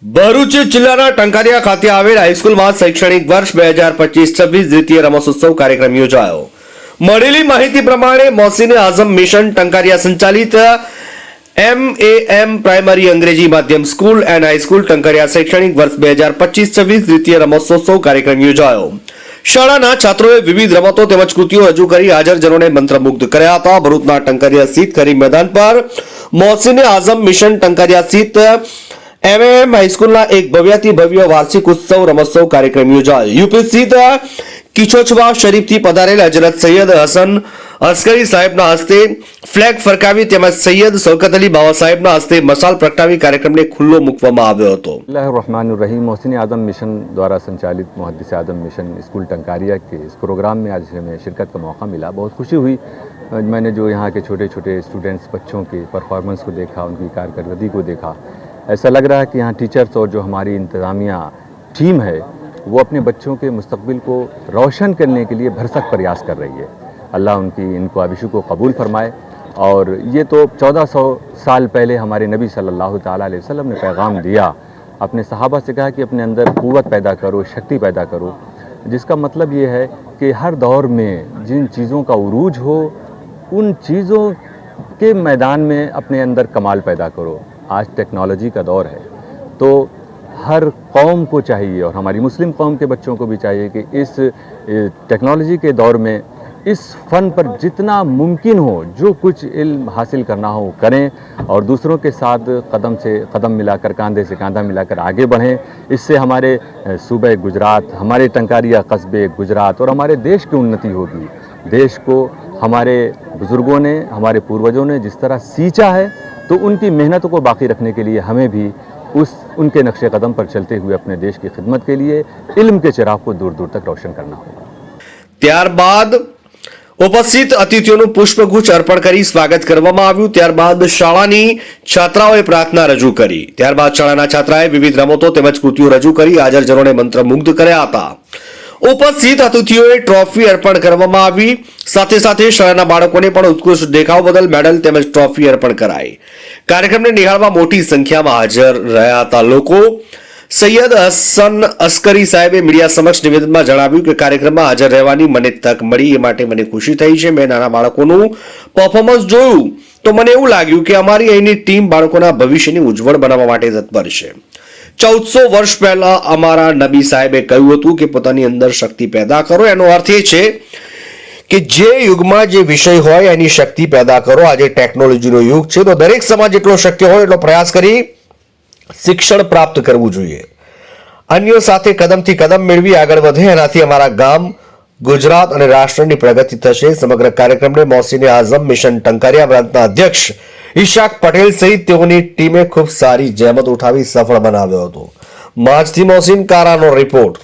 ભરૂચ જિલ્લાના ટંકારિયા ખાતે આવેલ હાઈસ્કૂલમાં શૈક્ષણિક વર્ષ 2025-26 દ્વિતીય રમોત્સવ કાર્યક્રમ યોજાયો. મળેલી માહિતી પ્રમાણે મોહસિને આઝમ મિશન ટંકારિયા સંચાલિત MAM પ્રાઇમરી અંગ્રેજી માધ્યમ સ્કૂલ એન્ડ હાઈસ્કૂલ ટંકારિયા શૈક્ષણિક વર્ષ 2025-26 દ્વિતીય રમોત્સવ કાર્યક્રમ યોજાયો. શાળાના છાત્રોએ વિવિધ રમતો તેમજ કૃતિઓ રજૂ કરી હાજરજનોને મંત્રમુગ્ધ કર્યા હતા. ભરૂચના ટંકારિયા સ્થિત ખરીફ મેદાન પર મોહસિને આઝમ મિશન ટંકારિયા સ્થિત MAM હાઈસ્કૂલના એક ભવ્યાતિ ભવ્ય વાર્ષિક ઉત્સવ રમોત્સવ કાર્યક્રમ યોજાયો. યુપી સ્થિત કિચોચવા શરીફથી પધારેલ હજરત સૈયદ હસન અસ્કરી સાહેબના હસ્તે ફ્લેગ ફરકાવી તેમજ સૈયદ શૌકત અલી બાવા સાહેબના હસ્તે મશાલ પ્રગટાવી કાર્યક્રમને ખુલ્લો મૂકવામાં આવ્યો હતો. बिस्मिल्लाहिर्रहमानिर्रहीम मोहसिन आज़म मिशन द्वारा संचालित मुहद्दिस आज़म मिशन स्कूल टंकारिया के इस प्रोग्राम में आज हमें शिरकत का मौका मिला. बहुत खुशी हुई. मैंने जो यहाँ के छोटे छोटे स्टूडेंट्स बच्चों के परफॉर्मेंस को देखा, उनकी कारकर्दगी को देखा. ऐसा लग रहा है कि यहाँ टीचर्स और जो हमारी इंतज़ामिया टीम है वो अपने बच्चों के मुस्तकबिल को रोशन करने के लिए भरसक प्रयास कर रही है. अल्लाह उनकी इन ख्वाहिशों को कबूल फरमाए. और ये तो 1400 साल पहले हमारे नबी सल्लल्लाहु ताला अलैहि वसल्लम ने पैगाम दिया. अपने सहाबा से कहा कि अपने अंदर क़ुव्वत पैदा करो, शक्ति पैदा करो, जिसका मतलब ये है कि हर दौर में जिन चीज़ों का उरूज हो उन चीज़ों के मैदान में अपने अंदर कमाल पैदा करो. आज टेक्नोलॉजी का दौर है तो हर कौम को चाहिए और हमारी मुस्लिम कौम के बच्चों को भी चाहिए कि इस टेक्नोलॉजी के दौर में इस फ़न पर जितना मुमकिन हो जो कुछ इल्म हासिल करना हो करें और दूसरों के साथ कदम से कदम मिलाकर, कांधे से कांधा मिलाकर आगे बढ़ें. इससे हमारे सूबे गुजरात, हमारे टंकारिया कस्बे गुजरात और हमारे देश की उन्नति होगी. देश को हमारे बुज़ुर्गों ने, हमारे पूर्वजों ने जिस तरह सींचा है तो उनकी मेहनतों को बाकी रखने के लिए हमें भी उनके नक्शे कदम पर चलते हुए अपने देश की खिदमत के लिए इल्म के चिराग को दूर दूर तक रोशन करना होगा. ત્યારબાદ ઉપસ્થિત અતિથિઓનું પુષ્પગુચ્છ અર્પણ કરી સ્વાગત કરવામાં આવ્યું. ત્યારબાદ શાળાની છાત્રાઓએ પ્રાર્થના રજૂ કરી. ત્યારબાદ શાળાના છાત્રાએ વિવિધ રમતો તેમજ કૃતિઓ રજૂ કરી હાજરજનોને મંત્રમુગ્ધ કર્યા હતા. ઉપસ્થિત અતિથિઓએ ટ્રોફી અર્પણ કરવામાં આવી. સાથે સાથે શાળાના બાળકોને પણ ઉત્કૃષ્ટ દેખાવ બદલ મેડલ તેમજ ટ્રોફી અર્પણ કરાઈ. કાર્યક્રમને નિહાળવા મોટી સંખ્યામાં હાજર રહ્યા હતા લોકો. સૈયદ હસન અસ્કરી સાહેબે મીડિયા સમક્ષ નિવેદનમાં જણાવ્યું કે કાર્યક્રમમાં હાજર રહેવાની મને તક મળી એ માટે મને ખુશી થઈ છે. મેં નાના બાળકોનું પરફોર્મન્સ જોયું તો મને એવું લાગ્યું કે અમારી અહીંની ટીમ બાળકોના ભવિષ્યને ઉજ્જવળ બનાવવા માટે તત્પર છે. 1400 વર્ષ પહેલા અમારા નબી સાહેબે કહ્યું હતું કે પોતાની અંદર શક્તિ પેદા કરો. એનો અર્થ એ છે કે જે યુગમાં જે વિષય હોય એની શક્તિ પેદા કરો. આજે ટેકનોલોજીનો યુગ છે તો દરેક સમાજ જેટલો શક્ય હોય એટલો પ્રયાસ કરી શિક્ષણ પ્રાપ્ત કરવું જોઈએ. અન્યો સાથે કદમથી કદમ મેળવી આગળ વધે. એનાથી અમારા ગામ, ગુજરાત અને રાષ્ટ્રની પ્રગતિ થશે. સમગ્ર કાર્યક્રમને મોહસિને આઝમ મિશન ટંકારિયા પ્રાંતના અધ્યક્ષ ઈશાક પટેલ સહિત તેઓની ટીમે ખૂબ સારી જહેમત ઉઠાવી સફળ બનાવ્યો હતો. માજથી મોહસિન કારાનો રિપોર્ટ.